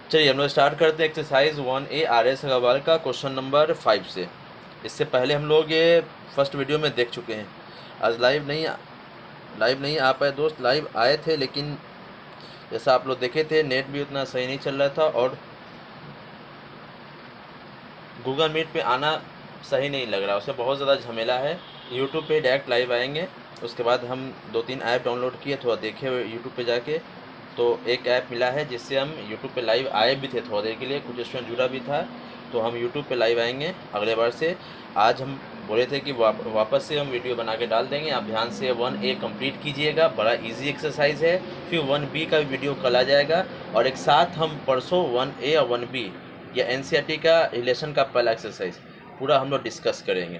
चलिए हम लोग स्टार्ट करते हैं exercise 1A R S Agarwal का क्वेश्चन नंबर 5 से। इससे पहले हम लोग ये फर्स्ट वीडियो में देख चुके हैं। आज लाइव नहीं आ पाए दोस्त, लाइव आए थे लेकिन जैसा आप लोग देखे थे नेट भी उतना सही नहीं चल रहा था और गूगल मीट पे आना सही नहीं लग रहा, उसमें बहुत ज़्यादा झमेला है। यूट्यूब पे डायरेक्ट लाइव आएंगे। उसके बाद हम 2-3 ऐप डाउनलोड किए, थोड़ा देखे यूट्यूब पे जाके, तो एक ऐप मिला है जिससे हम यूट्यूब पे लाइव आए भी थे थोड़ा देर के लिए, कुछ स्टूडेंट जुड़ा भी था। तो हम यूट्यूब पे लाइव आएंगे अगले बार से। आज हम बोले थे कि वापस से हम वीडियो बना के डाल देंगे। आप ध्यान से 1A कंप्लीट कीजिएगा, बड़ा इजी एक्सरसाइज है। फिर 1B का भी वीडियो कल आ जाएगा और एक साथ हम परसों 1A और 1B या एनसीईआरटी का रिलेशन का पहला एक्सरसाइज पूरा हम लोग डिस्कस करेंगे।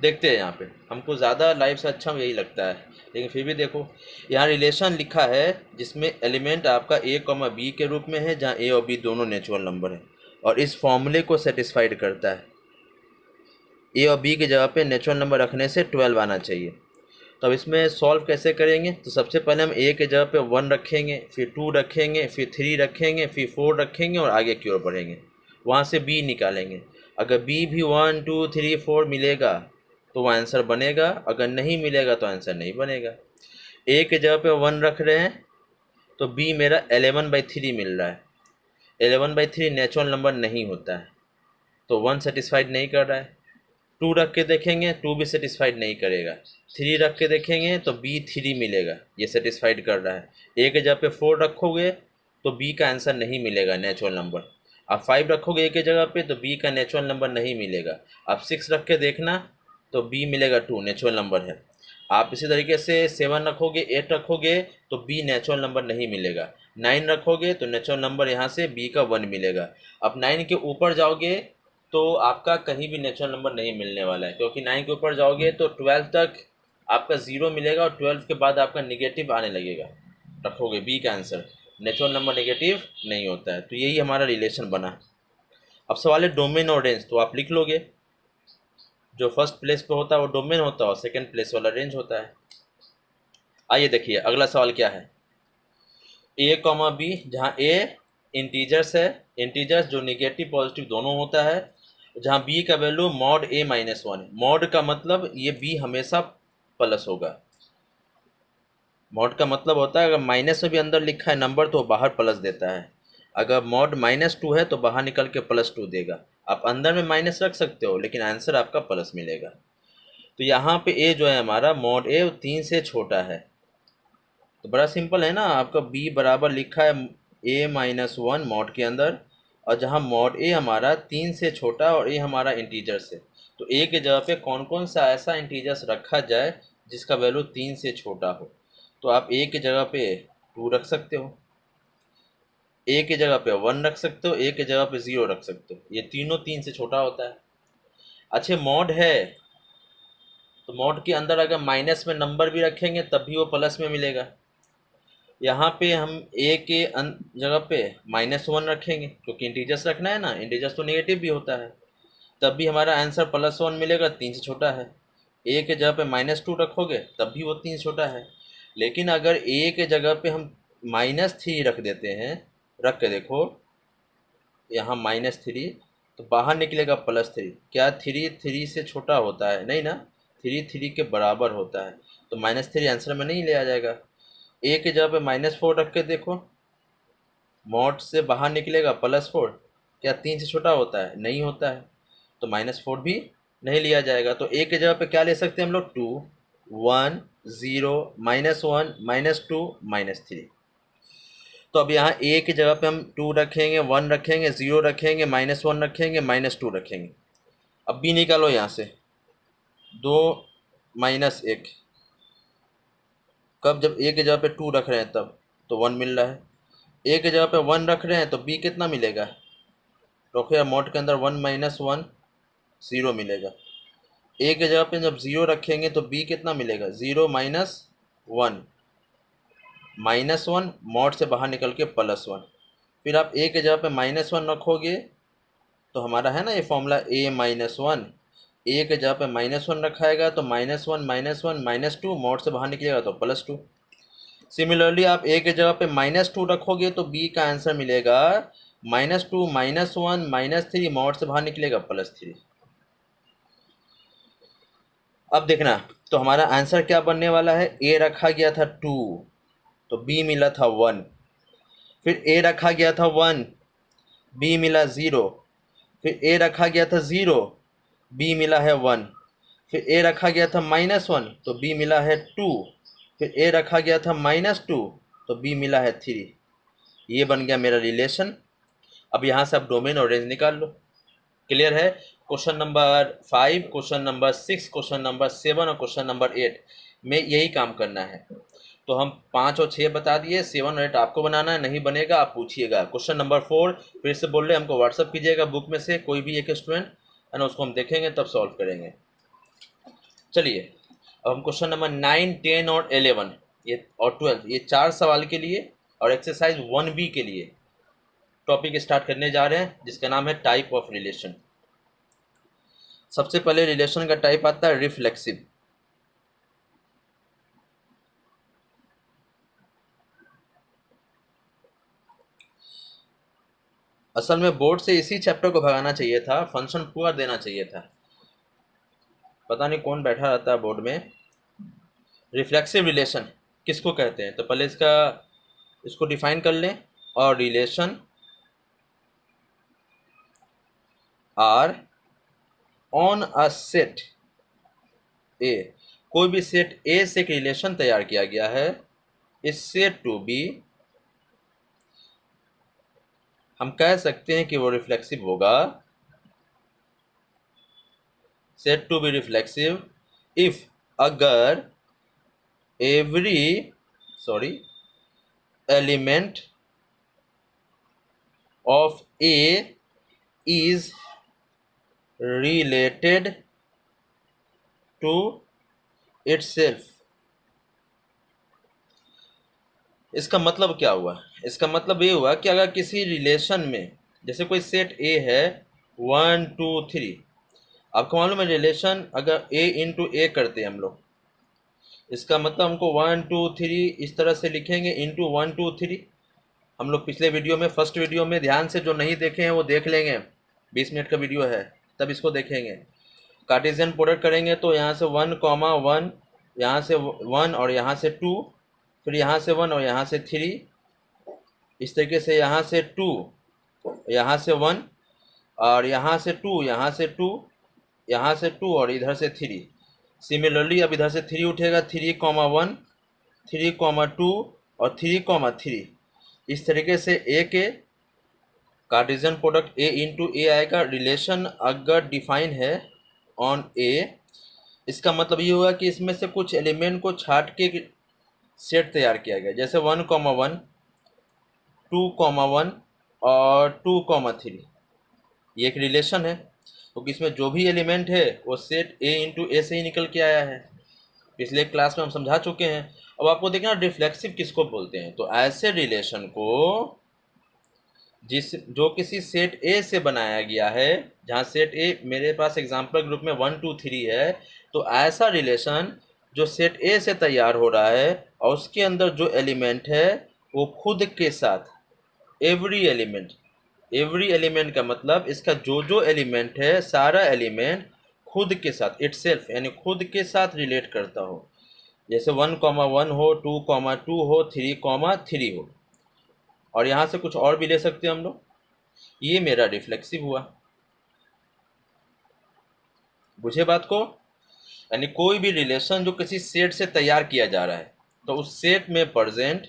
देखते हैं, यहाँ पे हमको ज़्यादा लाइव से अच्छा यही लगता है, लेकिन फिर भी देखो यहाँ रिलेशन लिखा है जिसमें एलिमेंट आपका A, B के रूप में है, जहाँ A और B दोनों नेचुरल नंबर है और इस फॉर्मूले को सेटिस्फाइड करता है। A और B की जगह पे नेचुरल नंबर रखने से 12 आना चाहिए। तो अब इसमें सॉल्व कैसे करेंगे? तो सबसे पहले हम A के जगह पे 1 रखेंगे, फिर 2 रखेंगे, फिर 3 रखेंगे, फिर 4 रखेंगे और आगे की ओर बढ़ेंगे। वहाँ से B निकालेंगे। अगर B भी 1, 2, 3, 4 मिलेगा तो वह आंसर बनेगा, अगर नहीं मिलेगा तो आंसर नहीं बनेगा। A के जगह पे 1 रख रहे हैं तो B मेरा 11/3 मिल रहा है। 11/3 नेचुरल नंबर नहीं होता है, तो 1 सेटिस्फाइड नहीं कर रहा है। 2 रख के देखेंगे, 2 भी सेटिस्फाइड नहीं करेगा। 3 रख के देखेंगे तो B 3 मिलेगा, ये सेटिस्फाइड कर रहा है। A के जगह पे 4 रखोगे तो B का आंसर नहीं मिलेगा नेचुरल नंबर। आप 5 रखोगे A के जगह पे तो B का नेचुरल नंबर नहीं मिलेगा। आप 6 रख के देखना तो B मिलेगा 2, नेचुरल नंबर है। आप इसी तरीके से 7 रखोगे, 8 रखोगे तो B नेचुरल नंबर नहीं मिलेगा। 9 रखोगे तो नेचुरल नंबर यहाँ से B का 1 मिलेगा। अब 9 के ऊपर जाओगे तो आपका कहीं भी नेचुरल नंबर नहीं मिलने वाला है, क्योंकि 9 के ऊपर जाओगे तो 12 तक आपका 0 मिलेगा और 12 के बाद आपका निगेटिव आने लगेगा। रखोगे बी का आंसर, नेचुरल नंबर नेगेटिव नहीं होता है। तो यही हमारा रिलेशन बना। अब सवाल है डोमेन और रेंज, तो आप लिख लोगे जो फर्स्ट प्लेस पे होता है वो डोमेन होता है और सेकंड प्लेस वाला रेंज होता है। आइए देखिए अगला सवाल क्या है। A, B, जहाँ A इंटीजर्स है, इंटीजर्स जो निगेटिव पॉजिटिव दोनों होता है, जहाँ B का वैल्यू मॉड A-1। मॉड का मतलब ये B हमेशा प्लस होगा। मॉड का मतलब होता है अगर माइनस में भी अंदर लिखा है नंबर तो बाहर प्लस देता है। अगर मॉड -2 है तो बाहर निकल के +2 देगा। आप अंदर में माइनस रख सकते हो लेकिन आंसर आपका प्लस मिलेगा। तो यहाँ पे A जो है हमारा मॉड A 3 से छोटा है, तो बड़ा सिंपल है ना। आपका B बराबर लिखा है A-1 मॉड के अंदर, और जहाँ मॉड A हमारा 3 से छोटा और A हमारा इंटीजर से, तो A के जगह पे कौन कौन सा ऐसा इंटीजर्स रखा जाए जिसका वैल्यू 3 से छोटा हो? तो आप A की जगह पे 2 रख सकते हो, A की जगह पे 1 रख सकते हो, A की जगह पे 0 रख सकते हो। ये तीनों 3 से छोटा होता है। अच्छे मॉड है तो मॉड के अंदर अगर माइनस में नंबर भी रखेंगे तब भी वो प्लस में मिलेगा। यहाँ पे हम A के जगह पे -1 रखेंगे क्योंकि इंटीजर्स रखना है ना, इंटीजर्स तो नेगेटिव भी होता है, तब भी हमारा आंसर +1 मिलेगा, 3 से छोटा है। A के जगह पे -2 रखोगे तब भी वो 3 से छोटा है। लेकिन अगर A के जगह पे हम -3 रख देते हैं, रख के देखो यहाँ -3, तो बाहर निकलेगा +3। क्या 3 3 से छोटा होता है? नहीं ना, 3 3 के बराबर होता है, तो -3 आंसर में नहीं ले आ जाएगा। A की जगह पे -4 रख के देखो, मॉड से बाहर निकलेगा +4। क्या 3 से छोटा होता है? नहीं होता है, तो -4 भी नहीं लिया जाएगा। तो A की जगह पे क्या ले सकते हैं हम लोग? 2, 1, 0, -1, -2, -3। तो अब यहाँ A की जगह पे हम 2 रखेंगे, 1 रखेंगे, 0 रखेंगे, -1 रखेंगे, -2 रखेंगे। अब B निकालो यहाँ से, 2 -1। कब? जब A की जगह पे 2 रख रहे हैं तब, तो 1 मिल रहा है। A की जगह पे 1 रख रहे हैं तो B कितना मिलेगा? रोके मॉड के अंदर 1 - 1 0 मिलेगा। A की जगह पे जब 0 रखेंगे तो B कितना मिलेगा? 0 - 1 -1, मॉड से बाहर निकल के +1। फिर आप A की जगह पे -1 रखोगे तो हमारा है ना ये फॉर्मूला A-1। A की जगह पे -1 रखाएगा तो -1 -1 -2, मॉड से बाहर निकलेगा तो +2। सिमिलरली आप A की जगह पे -2 रखोगे तो B का आंसर मिलेगा -2 -1 -3 मॉड से बाहर निकलेगा +3। अब देखना, तो हमारा आंसर क्या बनने वाला है, ए रखा गया था 2 तो बी मिला था 1, फिर ए रखा गया था 1, बी मिला 0, फिर ए रखा गया था 0, बी मिला है 1, फिर ए रखा गया था -1 तो बी मिला है 2, फिर ए रखा गया था -2 तो बी मिला है 3। ये बन गया मेरा रिलेशन। अब यहाँ से आप डोमेन और रेंज निकाल लो। क्लियर है? Question number 5, question number 6, question number 7 और क्वेश्चन नंबर 8 में यही काम करना है। तो हम 5 और 6 बता दिए, 7 और 8 आपको बनाना है, नहीं बनेगा आप पूछिएगा। क्वेश्चन नंबर 4 फिर से बोल रहे हमको व्हाट्सअप कीजिएगा बुक में से कोई भी एक स्टूडेंट, है ना, उसको हम देखेंगे तब सॉल्व करेंगे। चलिए अब हम क्वेश्चन नंबर 9, 10 और 11 ये और 12 ये 4 सवाल के लिए और एक्सरसाइज 1B के लिए टॉपिक स्टार्ट करने जा रहे हैं, जिसका नाम है टाइप ऑफ रिलेशन। सबसे पहले रिलेशन का टाइप आता है रिफ्लेक्सिव। असल में बोर्ड से इसी चैप्टर को भगाना चाहिए था, फंक्शन पूरा देना चाहिए था, पता नहीं कौन बैठा रहता है बोर्ड में। रिफ्लेक्सिव रिलेशन किसको कहते हैं, तो पहले इसको डिफाइन कर लें। और relation R on a set A, कोई भी सेट ए से एक रिलेशन तैयार किया गया है, इस सेट टू बी हम कह सकते हैं कि वो रिफ्लेक्सिव होगा। Set to be reflexive if अगर element of A is related to itself. इसका मतलब क्या हुआ, इसका मतलब ये हुआ कि अगर किसी रिलेशन में, जैसे कोई सेट ए है 1 2 3, आपको मालूम है रिलेशन अगर ए इंटू ए करते हैं हम लोग, इसका मतलब हमको 1 2 3 इस तरह से लिखेंगे इंटू 1 2 3। हम लोग पिछले वीडियो में, फर्स्ट वीडियो में, ध्यान से जो नहीं देखे हैं वो देख लेंगे, 20 मिनट का वीडियो है, तब इसको देखेंगे। कार्टेशियन प्रोडक्ट करेंगे तो यहाँ से 1 कॉमा 1, यहाँ से 1 और यहाँ से 2, फिर यहाँ से 1 और यहाँ से 3, इस तरीके से यहाँ से 2, यहाँ से 1 और यहाँ से 2, यहाँ से 2, यहाँ से 2 और इधर से 3। सिमिलरली अब इधर से 3 उठेगा, 3 कॉमा 1, 3 कॉमा 2 और 3 कॉमा 3। इस तरीके से ए के कार्टेशियन प्रोडक्ट ए इंटू ए आएगा। रिलेशन अगर डिफाइन है ऑन ए, इसका मतलब ये हुआ कि इसमें से कुछ एलिमेंट को छाट के सेट तैयार किया गया, जैसे 1 कॉमा 1, 2 कॉमा 1 और 2 कॉमा 3। ये एक रिलेशन है क्योंकि इसमें जो भी एलिमेंट है वो सेट ए इंटू ए से ही निकल के आया है, पिछले क्लास में हम समझा चुके हैं। अब आपको देखना रिफ्लेक्सिव किसको बोलते हैं, तो ऐसे रिलेशन को जो किसी सेट ए से बनाया गया है, जहाँ सेट ए मेरे पास एग्जाम्पल ग्रुप में 1 2 3 है, तो ऐसा रिलेशन जो सेट ए से तैयार हो रहा है और उसके अंदर जो एलिमेंट है वो खुद के साथ, एवरी एलिमेंट का मतलब इसका जो एलिमेंट है सारा एलिमेंट खुद के साथ, इटसेल्फ यानी खुद के साथ रिलेट करता हो। जैसे 1 कॉमा 1 हो, 2 कॉमा 2 हो, 3 कॉमा 3 हो, और यहाँ से कुछ और भी ले सकते हैं हम लोग। ये मेरा रिफ्लेक्सिव हुआ, बुझे बात को? यानी कोई भी रिलेशन जो किसी सेट से तैयार किया जा रहा है, तो उस सेट में प्रेजेंट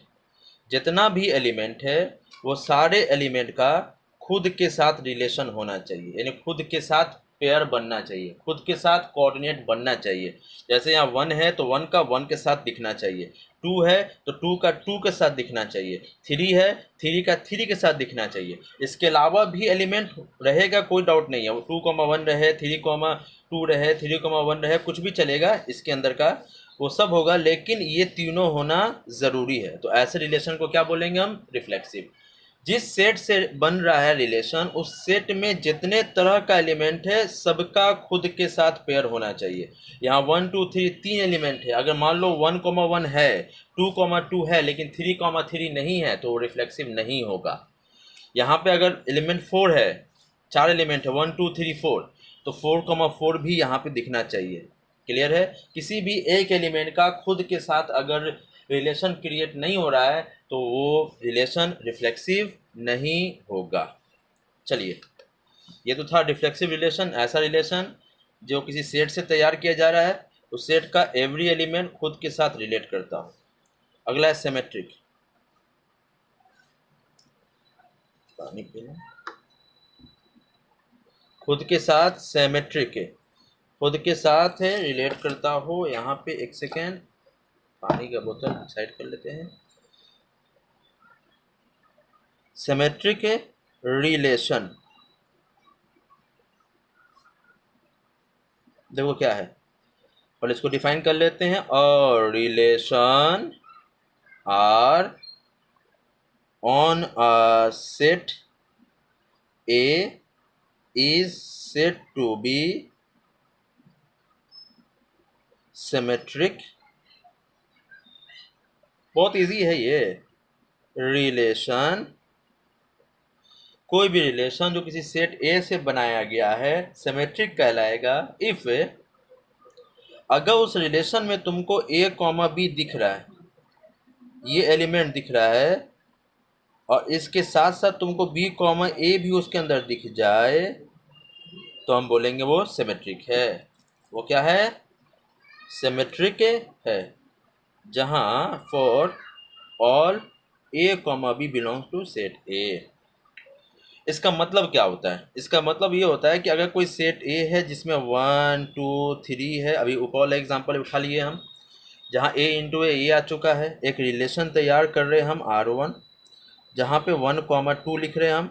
जितना भी एलिमेंट है वो सारे एलिमेंट का खुद के साथ रिलेशन होना चाहिए, यानी खुद के साथ पेयर बनना चाहिए, खुद के साथ कोऑर्डिनेट बनना चाहिए। जैसे यहाँ 1 है तो 1 का 1 के साथ दिखना चाहिए, 2 है तो 2 का 2 के साथ दिखना चाहिए, 3 है 3 का 3 के साथ दिखना चाहिए। इसके अलावा भी एलिमेंट रहेगा, कोई डाउट नहीं है, वो 2,1 रहे, 3,2 रहे, 3,1 रहे, कुछ भी चलेगा इसके अंदर का, वो सब होगा, लेकिन ये तीनों होना ज़रूरी है। तो ऐसे रिलेशन को क्या बोलेंगे हम? रिफ्लेक्सिव। जिस सेट से बन रहा है रिलेशन, उस सेट में जितने तरह का एलिमेंट है सबका खुद के साथ पेयर होना चाहिए। यहाँ 1 2 3 3 एलिमेंट है, अगर मान लो 1,1 है, 2,2 है, लेकिन 3,3 नहीं है, तो वो रिफ्लेक्सिव नहीं होगा। यहाँ पे अगर एलिमेंट 4 है, 4 एलिमेंट है 1 2 3 4, तो 4,4 भी यहाँ पे दिखना चाहिए। क्लियर है? किसी भी एक एलिमेंट का खुद के साथ अगर रिलेशन क्रिएट नहीं हो रहा है तो वो रिलेशन रिफ्लेक्सिव नहीं होगा। चलिए, ये तो था रिफ्लेक्सिव रिलेशन, ऐसा रिलेशन जो किसी सेट से तैयार किया जा रहा है, उस सेट का एवरी एलिमेंट खुद के साथ रिलेट करता हो। अगला है सिमेट्रिक। पानी पीना। खुद के साथ सिमेट्रिक है, खुद के साथ है, रिलेट करता हो। यहाँ पे एक सेकेंड, पानी का बोतल साइड कर लेते हैं। सिमेट्रिक है रिलेशन, देखो क्या है, और इसको डिफाइन कर लेते हैं। और relation R on a set A is set to be symmetric. बहुत इजी है ये। रिलेशन, कोई भी रिलेशन जो किसी सेट ए से बनाया गया है सिमेट्रिक कहलाएगा इफ अगर उस रिलेशन में तुमको ए कॉमा बी दिख रहा है, ये एलिमेंट दिख रहा है, और इसके साथ साथ तुमको बी कॉमा ए भी उसके अंदर दिख जाए, तो हम बोलेंगे वो सिमेट्रिक है। वो क्या है? सिमेट्रिक है। जहां for all A comma B belongs to set A. इसका मतलब क्या होता है? इसका मतलब ये होता है कि अगर कोई सेट ए है जिसमें 1 2 3 है, अभी ऊपर वाला एग्जाम्पल उठा लिए हम, जहाँ ए इंटू ए आ चुका है, एक रिलेशन तैयार कर रहे हैं हम R1, जहाँ पे 1,2 लिख रहे हैं हम,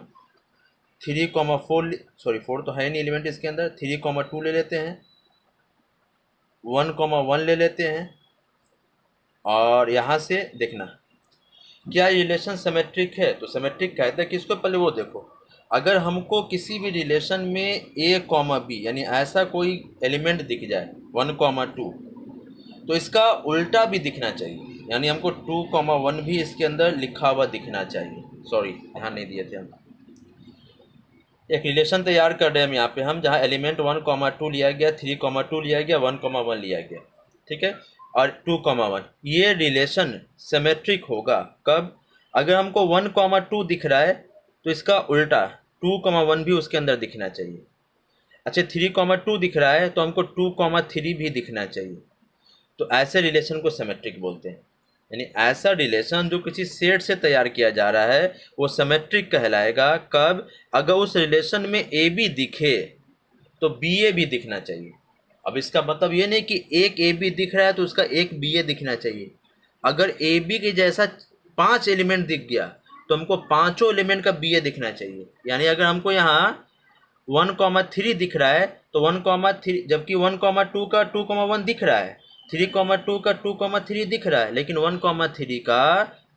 3,4, सॉरी 4 तो है नहीं एलिमेंट इसके अंदर, 3,2 ले लेते हैं, 1,1 ले लेते हैं, और यहाँ से देखना क्या रिलेशन सिमेट्रिक है। तो सिमेट्रिक कहते हैं किसको? पहले वो देखो, अगर हमको किसी भी रिलेशन में ए कॉमा बी यानी ऐसा कोई एलिमेंट दिख जाए 1,2, तो इसका उल्टा भी दिखना चाहिए, यानी हमको 2,1 भी इसके अंदर लिखा हुआ दिखना चाहिए। सॉरी, ध्यान नहीं दिए थे हम। एक रिलेशन तैयार कर रहे हैं हम यहाँ पे, हम जहाँ एलिमेंट 1,2 लिया गया, 3,2 लिया गया, 1,1 लिया गया, ठीक है, और 2,1, ये रिलेशन सिमेट्रिक होगा कब? अगर हमको 1,2 दिख रहा है तो इसका उल्टा 2,1 भी उसके अंदर दिखना चाहिए। अच्छा, 3,2 दिख रहा है तो हमको 2,3 भी दिखना चाहिए। तो ऐसे रिलेशन को सिमेट्रिक बोलते हैं। यानी ऐसा रिलेशन जो किसी सेट से तैयार किया जा रहा है वो सिमेट्रिक कहलाएगा कब? अगर उस रिलेशन में ए बी दिखे तो बी ए भी दिखना चाहिए। अब इसका मतलब ये नहीं कि एक ए बी दिख रहा है तो उसका एक बी ए दिखना चाहिए। अगर ए बी के जैसा 5 एलिमेंट दिख गया तो हमको पांचों एलिमेंट का बी ए दिखना चाहिए। यानी अगर हमको यहाँ 1,3 दिख रहा है तो 1,3, जबकि 1,2 का 2,1 दिख रहा है, 3,2 का 2,3 दिख रहा है, लेकिन 1,3 का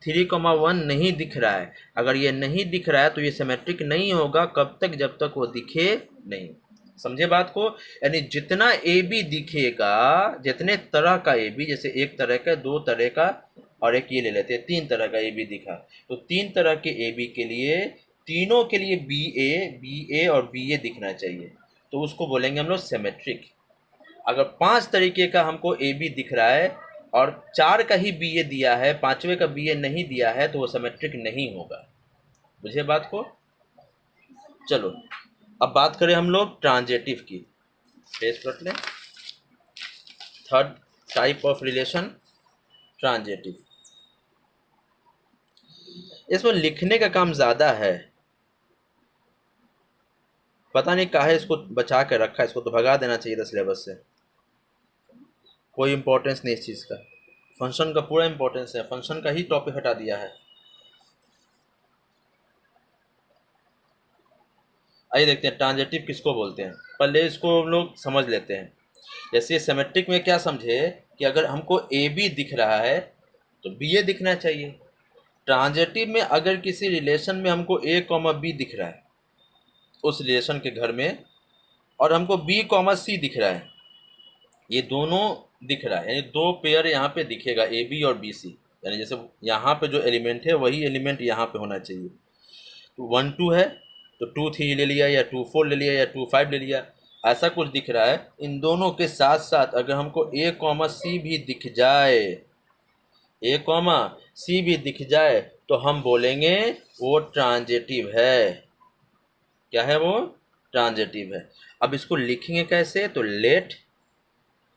3,1 नहीं दिख रहा है। अगर ये नहीं दिख रहा है तो ये सिमेट्रिक नहीं होगा। कब तक? जब तक वो दिखे नहीं। समझे बात को? यानी जितना ए बी दिखेगा, जितने तरह का ए बी, जैसे एक तरह का, दो तरह का, और एक ये ले लेते हैं 3 तरह का ए बी दिखा, तो 3 तरह के ए बी के लिए, तीनों के लिए बी ए और बी ए दिखना चाहिए, तो उसको बोलेंगे हम लोग सिमेट्रिक। अगर 5 तरीके का हमको ए बी दिख रहा है और 4 का ही बी ए दिया है, 5वें का बी ए नहीं दिया है, तो वो सिमेट्रिक नहीं होगा। बुझे बात को? चलो अब बात करें हम लोग ट्रांजेटिव की। पेज पलट लें। Third type of relation, transitive. इसमें लिखने का काम ज़्यादा है, पता नहीं काहे इसको बचा के रखा है, इसको तो भगा देना चाहिए था सिलेबस से। कोई इंपॉर्टेंस नहीं इस चीज़ का। फंक्शन का पूरा इंपॉर्टेंस है, फंक्शन का ही टॉपिक हटा दिया है। आइए देखते हैं ट्रांजेटिव किसको बोलते हैं। पहले इसको हम लोग समझ लेते हैं। जैसे सिमेट्रिक में क्या समझे कि अगर हमको ए बी दिख रहा है तो बी ए दिखना चाहिए। ट्रांजेटिव में अगर किसी रिलेशन में हमको ए कॉमा बी दिख रहा है उस रिलेशन के घर में, और हमको बी कॉमा सी दिख रहा है, ये दोनों दिख रहा है, यानी 2 पेयर यहाँ पे दिखेगा, ए बी और बी सी, यानी जैसे यहाँ पे जो एलिमेंट है वही एलिमेंट यहाँ पे होना चाहिए। 1 2 है तो 2 3 ले लिया, या 2 4 ले लिया, या 2 5 ले लिया, ऐसा कुछ दिख रहा है। इन दोनों के साथ साथ अगर हमको ए कॉमा सी भी दिख जाए, ए कॉमा सी भी दिख जाए, तो हम बोलेंगे वो ट्रांजिटिव है। क्या है वो? ट्रांजिटिव है। अब इसको लिखेंगे कैसे? तो let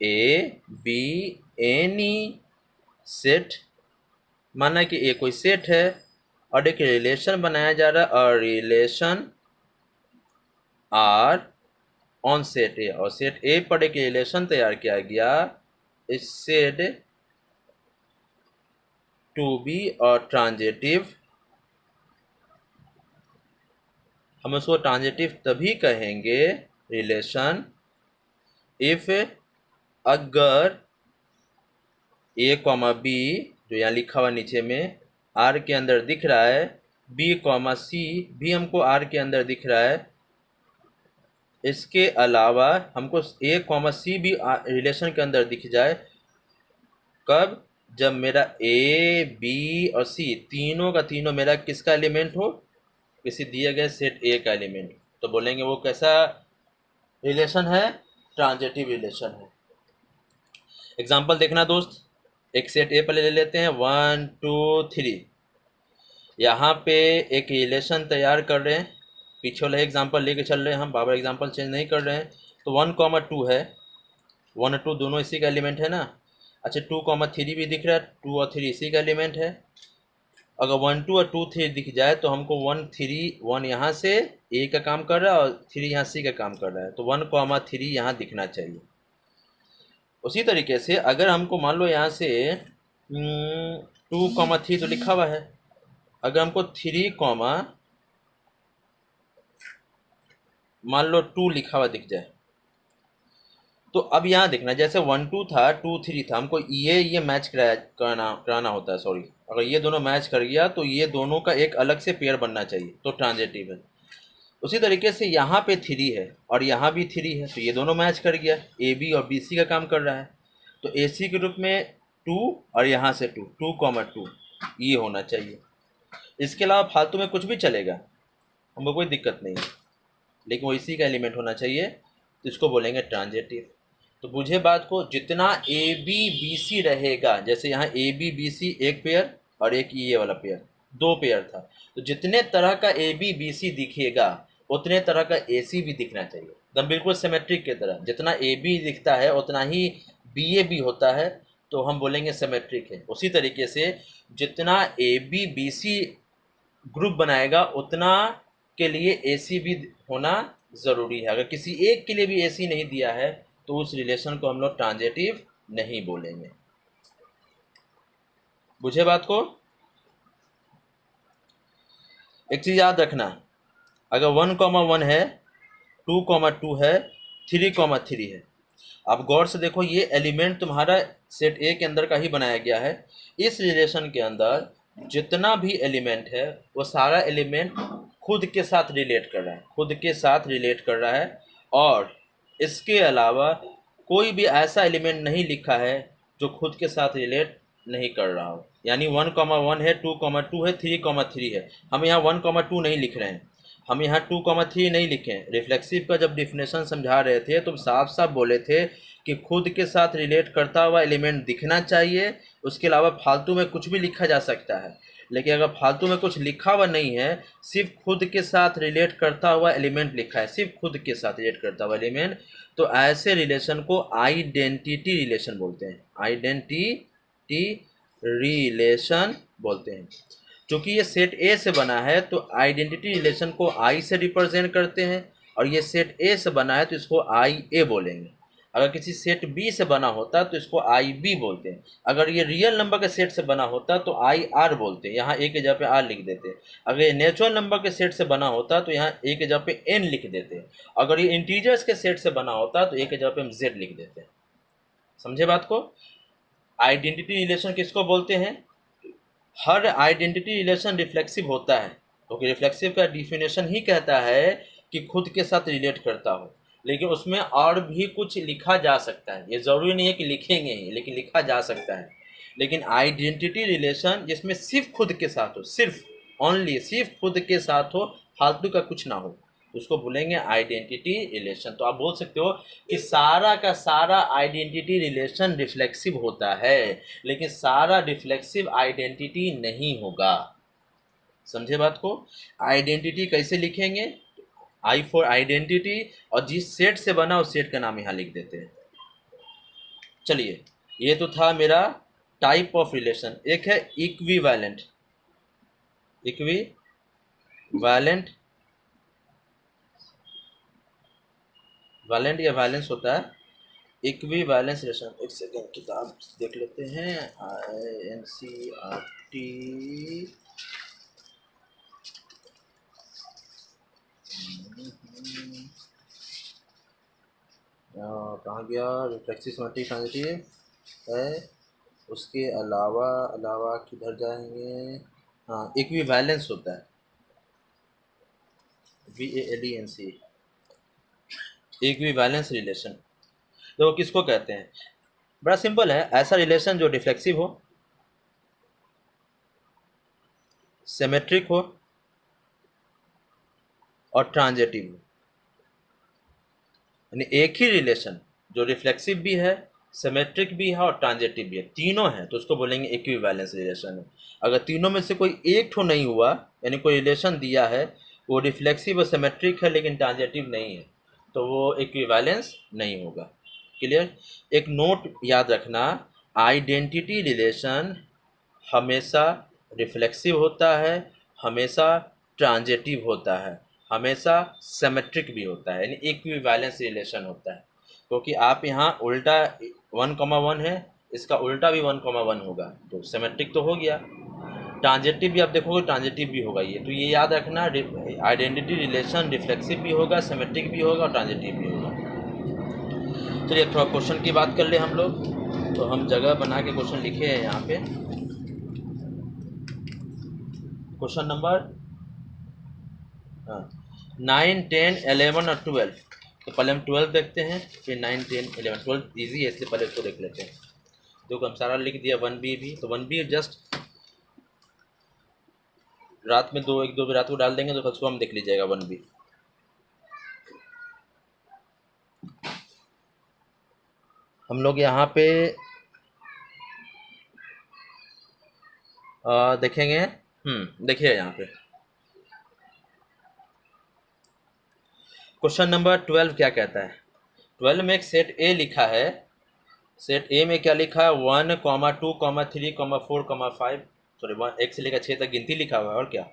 A B any set, माना कि ए कोई सेट है और एक रिलेशन बनाया जा रहा है, और relation R on set A, और सेट ए पर एक रिलेशन तैयार किया गया इस सेट टू बी और ट्रांजिटिव। हम उसको ट्रांजिटिव तभी कहेंगे रिलेशन इफ अगर ए कॉमा बी, जो यहाँ लिखा हुआ नीचे में आर के अंदर दिख रहा है, बी कॉमा सी भी हमको आर के अंदर दिख रहा है, इसके अलावा हमको ए कॉमा सी भी रिलेशन के अंदर दिख जाए। कब? जब मेरा ए बी और सी तीनों का तीनों मेरा किसका एलिमेंट हो? किसी दिए गए सेट ए का एलिमेंट। तो बोलेंगे वो कैसा रिलेशन है? ट्रांजिटिव रिलेशन है। एग्जाम्पल देखना दोस्त, एक सेट ए पहले ले लेते हैं, 1 2 3। यहाँ पे एक रिलेशन तैयार कर रहे हैं, पीछे वाला एग्जाम्पल लेके चल रहे हैं हम, बार एग्जाम्पल चेंज नहीं कर रहे हैं। तो 1 2 है, 1 और 2 दोनों इसी का एलिमेंट है ना। अच्छा 2 3 भी दिख रहा है, 2 और 3 इसी का एलिमेंट है। अगर 1 2 और 2 3 दिख जाए तो हमको 1 3 1 यहाँ से ए का काम कर रहा है और 3 यहाँ सी का काम कर रहा है, तो 1 3 यहाँ दिखना चाहिए। उसी तरीके से अगर हमको मान लो यहाँ से 2 3 तो लिखा हुआ है, अगर हमको 3 मान लो 2 लिखा हुआ दिख जाए, तो अब यहाँ देखना, जैसे 1 2 था, 2 3 था, हमको ये मैच कराना होता है। सॉरी, अगर ये दोनों मैच कर गया तो ये दोनों का एक अलग से पेयर बनना चाहिए, तो ट्रांजिटिव है। उसी तरीके से यहाँ पे 3 है और यहाँ भी 3 है, तो ये दोनों मैच कर गया, ए बी और बी सी का काम कर रहा है, तो ए सी के रूप में 2 और यहाँ से 2 2 2 ये होना चाहिए। इसके अलावा फालतू में कुछ भी चलेगा, हमको कोई दिक्कत नहीं है, लेकिन वो इसी का एलिमेंट होना चाहिए, तो इसको बोलेंगे ट्रांजिटिव। तो बुझे बात को, जितना ए बी बी सी रहेगा, जैसे यहाँ ए बी बी सी एक पेयर और एक ये वाला पेयर, 2 पेयर था, तो जितने तरह का ए बी बी सी दिखेगा उतने तरह का ए सी भी दिखना चाहिए, एकदम बिल्कुल सिमेट्रिक की तरह। जितना ए बी दिखता है उतना ही बी ए भी होता है, तो हम बोलेंगे सिमेट्रिक है। उसी तरीके से जितना A B B C group बनाएगा उतना के लिए ए सी भी होना ज़रूरी है। अगर किसी एक के लिए भी ए सी नहीं दिया है तो उस रिलेशन को हम लोग ट्रांजिटिव नहीं बोलेंगे। बुझे बात को? एक चीज़ याद रखना, अगर 1 1 है, 2 2 है, 3 3 है, आप गौर से देखो, ये एलिमेंट तुम्हारा सेट ए के अंदर का ही बनाया गया है। इस रिलेशन के अंदर जितना भी एलिमेंट है वो सारा एलिमेंट खुद के साथ रिलेट कर रहा है, खुद के साथ रिलेट कर रहा है, और इसके अलावा कोई भी ऐसा एलिमेंट नहीं लिखा है जो खुद के साथ रिलेट नहीं कर रहा हो। यानी 1 1 है, 2 2 है, 3 3 है, हम यहाँ 1 2 नहीं लिख रहे हैं, हम यहाँ 2 3 नहीं लिखे हैं। रिफ्लेक्सिव का जब डिफिनेशन समझा रहे थे तो साफ साफ बोले थे कि खुद के साथ रिलेट करता हुआ एलिमेंट दिखना चाहिए, उसके अलावा फालतू में कुछ भी लिखा जा सकता है। लेकिन अगर फालतू में कुछ लिखा हुआ नहीं है, सिर्फ खुद के साथ रिलेट करता हुआ एलिमेंट लिखा है, सिर्फ खुद के साथ रिलेट करता हुआ एलिमेंट, तो ऐसे रिलेशन को आइडेंटिटी रिलेशन बोलते हैं, आइडेंटिटी रिलेशन बोलते हैं। क्योंकि ये सेट ए से बना है तो आइडेंटिटी रिलेशन को आई से रिप्रेजेंट करते हैं, और ये सेट ए से बना है तो इसको आई ए बोलेंगे। अगर किसी सेट बी से बना होता तो इसको आई बी बोलते हैं। अगर ये रियल नंबर के सेट से बना होता तो आई आर बोलते हैं, यहाँ ए के जगह पे आर लिख देते हैं। अगर ये नेचुरल नंबर के सेट से बना होता तो यहाँ ए के जगह पे एन लिख देते हैं। अगर ये इंटीजर्स के सेट से बना होता तो ए के जगह पे हम जेड लिख देते हैं। समझे बात को? आइडेंटिटी रिलेशन किसको बोलते हैं? हर आइडेंटिटी रिलेशन रिफ्लेक्सिव होता है, क्योंकि रिफ्लेक्सिव का डिफिनेशन ही कहता है कि खुद के साथ रिलेट करता हो, लेकिन उसमें और भी कुछ लिखा जा सकता है। ये ज़रूरी नहीं है कि लिखेंगे ही, लेकिन लिखा जा सकता है। लेकिन आइडेंटिटी रिलेशन जिसमें सिर्फ खुद के साथ हो, सिर्फ ओनली, सिर्फ खुद के साथ हो, फालतू का कुछ ना हो, उसको बोलेंगे आइडेंटिटी रिलेशन। तो आप बोल सकते हो कि सारा का सारा आइडेंटिटी रिलेशन रिफ्लेक्सिव होता है, लेकिन सारा रिफ्लेक्सिव आइडेंटिटी नहीं होगा। समझे बात को? आइडेंटिटी कैसे लिखेंगे? आई फॉर आइडेंटिटी, और जिस सेट से बना उस सेट का नाम यहाँ लिख देते हैं। चलिए, ये तो था मेरा टाइप ऑफ रिलेशन। एक है इक्विवेलेंट। इक्विवेलेंट, वैलेंट या वैलेंस होता है, इक्विवेलेंस रिलेशन। एक सेकेंड, किताब देख लेते हैं। INCERT, कहाँ गया? रिफ्लेक्सिव सिमेट्रिक ट्रांजिटिव है। उसके अलावा किधर जाएंगे? हाँ, इक्विवेलेंस होता है, VALENC, इक्विवेलेंस रिलेशन। तो किसको कहते हैं? बड़ा सिंपल है, ऐसा रिलेशन जो रिफ्लेक्सिव हो, सिमेट्रिक हो और ट्रांजिटिव हो। यानी एक ही रिलेशन जो रिफ्लेक्सिव भी है, सिमेट्रिक भी है और ट्रांजिटिव भी है, तीनों हैं, तो उसको बोलेंगे इक्विवेलेंस रिलेशन है। अगर तीनों में से कोई एक ठो नहीं हुआ, यानी कोई रिलेशन दिया है वो रिफ्लेक्सिव और सिमेट्रिक है लेकिन ट्रांजिटिव नहीं है, तो वो इक्विवेलेंस नहीं होगा। क्लियर? एक नोट याद रखना, आइडेंटिटी रिलेशन हमेशा रिफ्लेक्सिव होता है, हमेशा ट्रांजिटिव होता है, हमेशा सिमेट्रिक भी होता है, यानी इक्विवेलेंस रिलेशन होता है। क्योंकि आप यहाँ उल्टा 1,1 है, इसका उल्टा भी 1,1 होगा, तो सिमेट्रिक तो हो गया। ट्रांजिटिव भी आप देखोगे, ट्रांजिटिव भी होगा। ये तो ये याद रखना, आइडेंटिटी रिलेशन रिफ्लेक्सिव भी होगा, सिमेट्रिक भी होगा और ट्रांजिटिव भी होगा। चलिए थोड़ा क्वेश्चन की बात कर ले हम लोग। तो हम जगह बना के क्वेश्चन लिखे हैं यहाँ पे। क्वेश्चन नंबर 9, 10, 11 और 12। तो पहले हम 12 देखते हैं, फिर 9, 10, 11। 12 ईजी है इसलिए पहले इसको देख लेते हैं। देखो हम सारा लिख दिया 1B भी, तो 1B जस्ट रात में 1-2 रात को डाल देंगे तो कल सुबह हम देख लीजिएगा 1B। हम लोग यहाँ पे देखेंगे। देखिए यहाँ पे क्वेश्चन नंबर 12 क्या कहता है? 12 में एक सेट ए लिखा है। सेट ए में क्या लिखा है? 1, 2, 3, 4, 5, सॉरी 1 से लेकर 6 तक गिनती लिखा हुआ है। और क्या?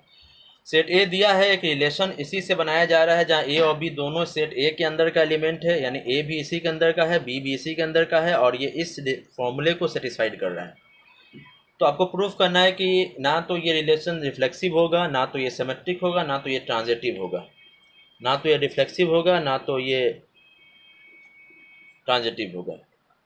सेट ए दिया है, एक रिलेशन इसी से बनाया जा रहा है जहाँ ए और बी दोनों सेट ए के अंदर का एलिमेंट है, यानी ए भी इसी के अंदर का है, बी भी इसी के अंदर का है, और ये इस फॉर्मूले को सेटिस्फाइड कर रहा है। तो आपको प्रूफ करना है कि ना तो ये रिलेशन रिफ्लेक्सिव होगा, ना तो ये सिमेट्रिक होगा, ना तो ये ट्रांजिटिव होगा, ना तो ये रिफ्लेक्सिव होगा, ना तो ये ट्रांजिटिव होगा,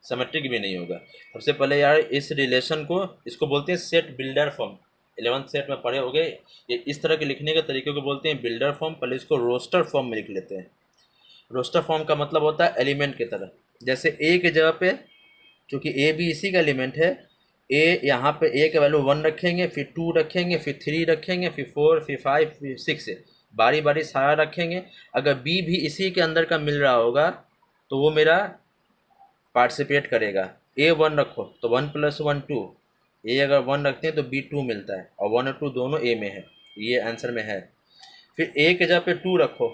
सिमेट्रिक भी नहीं होगा। सबसे पहले यार इस रिलेशन को, इसको बोलते हैं set builder form. 11th set में पढ़े होंगे, ये इस तरह के लिखने के तरीके को बोलते हैं बिल्डर फॉर्म। पहले इसको रोस्टर फॉर्म में लिख लेते हैं। रोस्टर फॉर्म का मतलब होता है एलिमेंट की तरह। जैसे ए के जगह पे, चूँकि ए भी इसी का एलिमेंट है, ए यहाँ पे ए का वैल्यू 1 रखेंगे, फिर 2 रखेंगे, फिर 3 रखेंगे, फिर 4, फिर 5, फिर 6, बारी बारी सारा रखेंगे। अगर बी भी इसी के अंदर का मिल रहा होगा तो वो मेरा पार्टिसिपेट करेगा। ए 1 रखो तो 1 + 1 2, ए अगर 1 रखते हैं तो बी 2 मिलता है, और 1 और 2 दोनों ए में है, ये आंसर में है। फिर ए के जगह पे 2 रखो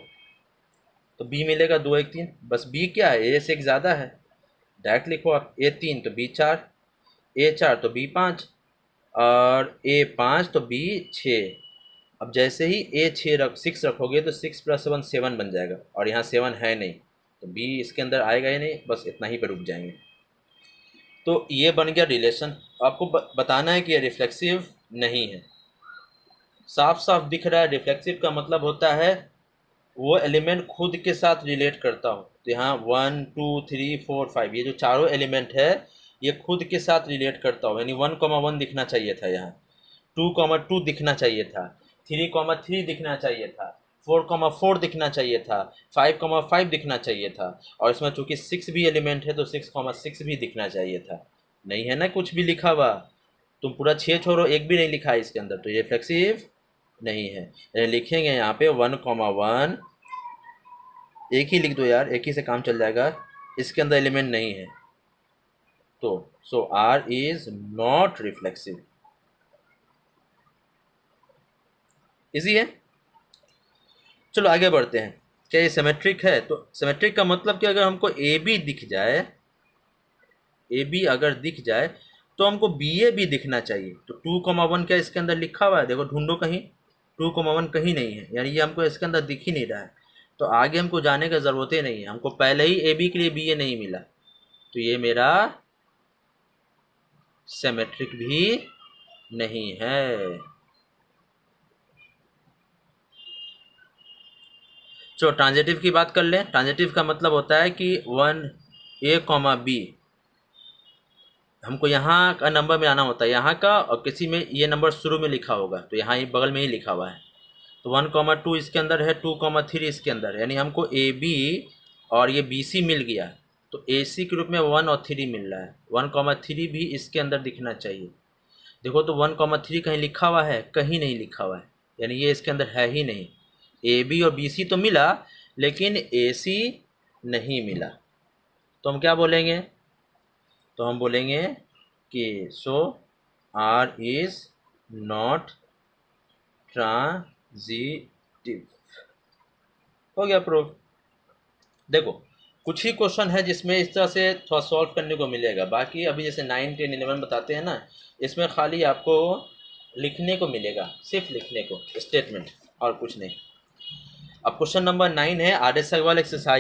तो बी मिलेगा 2, 1, 3। बस बी क्या है? ए से एक ज़्यादा है, डायरेक्ट लिखो आप। ए 3 तो बी 4, ए 4 तो बी 5, और ए 5 तो बी 6। अब जैसे ही ए 6 रखोगे तो 6 + 1 7 बन जाएगा, और यहाँ 7 है नहीं, तो बी इसके अंदर आएगा ही नहीं, बस इतना ही पे रुक जाएंगे। तो ये बन गया रिलेशन। आपको बताना है कि ये रिफ्लेक्सिव नहीं है। साफ साफ दिख रहा है, रिफ्लेक्सिव का मतलब होता है वो एलिमेंट खुद के साथ रिलेट करता हो। तो यहाँ 1, 2, 3, 4, 5 ये जो चारों एलिमेंट है ये खुद के साथ रिलेट करता हो, यानी 1,1 दिखना चाहिए था, यहाँ 2,2 दिखना चाहिए था, 3,3 दिखना चाहिए था, 4,4 दिखना चाहिए था, 5,5 दिखना चाहिए था, और इसमें चूंकि 6 भी एलिमेंट है तो 6,6 भी दिखना चाहिए था। नहीं है ना कुछ भी लिखा हुआ, तुम पूरा 6 छोड़ो, एक भी नहीं लिखा है इसके अंदर, तो ये रिफ्लेक्सिव नहीं है। लिखेंगे यहाँ पे 1,1, एक ही लिख दो यार, एक ही से काम चल जाएगा, इसके अंदर एलिमेंट नहीं है तो so R is not reflexive. Easy है। चलो आगे बढ़ते हैं। क्या ये सिमेट्रिक है? तो सिमेट्रिक का मतलब कि अगर हमको ए बी दिख जाए, ए बी अगर दिख जाए तो हमको बी ए भी दिखना चाहिए। तो 2,1 क्या इसके अंदर लिखा हुआ है? देखो ढूंढो कहीं, 2,1 कहीं नहीं है, यानी ये हमको इसके अंदर दिख ही नहीं रहा है। तो आगे हमको जाने की ज़रूरत ही नहीं है, हमको पहले ही ए बी के लिए बी ए नहीं मिला, तो ये मेरा सिमेट्रिक भी नहीं है। चलो ट्रांजिटिव की बात कर लें। ट्रांजिटिव का मतलब होता है कि 1 A, B, हमको यहाँ का नंबर मिलाना होता है, यहाँ का, और किसी में ये नंबर शुरू में लिखा होगा तो यहाँ ही बगल में ही लिखा हुआ है। तो 1,2 इसके अंदर है, 2,3 इसके अंदर है, यानी हमको ए बी और ये बी सी मिल गया, तो ए सी के रूप में 1 और 3 मिल रहा है। 1,3 भी इसके अंदर दिखना चाहिए। देखो तो 1,3 कहीं लिखा हुआ है? कहीं नहीं लिखा हुआ है, यानी ये इसके अंदर है ही नहीं। ए बी और बी सी तो मिला, लेकिन ए सी नहीं मिला। तो हम क्या बोलेंगे? तो हम बोलेंगे कि सो आर इज़ नॉट ट्रांजिटिव। हो गया प्रूफ। देखो कुछ ही क्वेश्चन है जिसमें इस तरह से थोड़ा सॉल्व करने को मिलेगा, बाकी अभी जैसे 9, 10, 11 बताते हैं ना, इसमें खाली आपको लिखने को मिलेगा, सिर्फ लिखने को स्टेटमेंट, और कुछ नहीं। अब क्वेश्चन नंबर 9 है, आर एस अग्रवाल एक्सरसाइज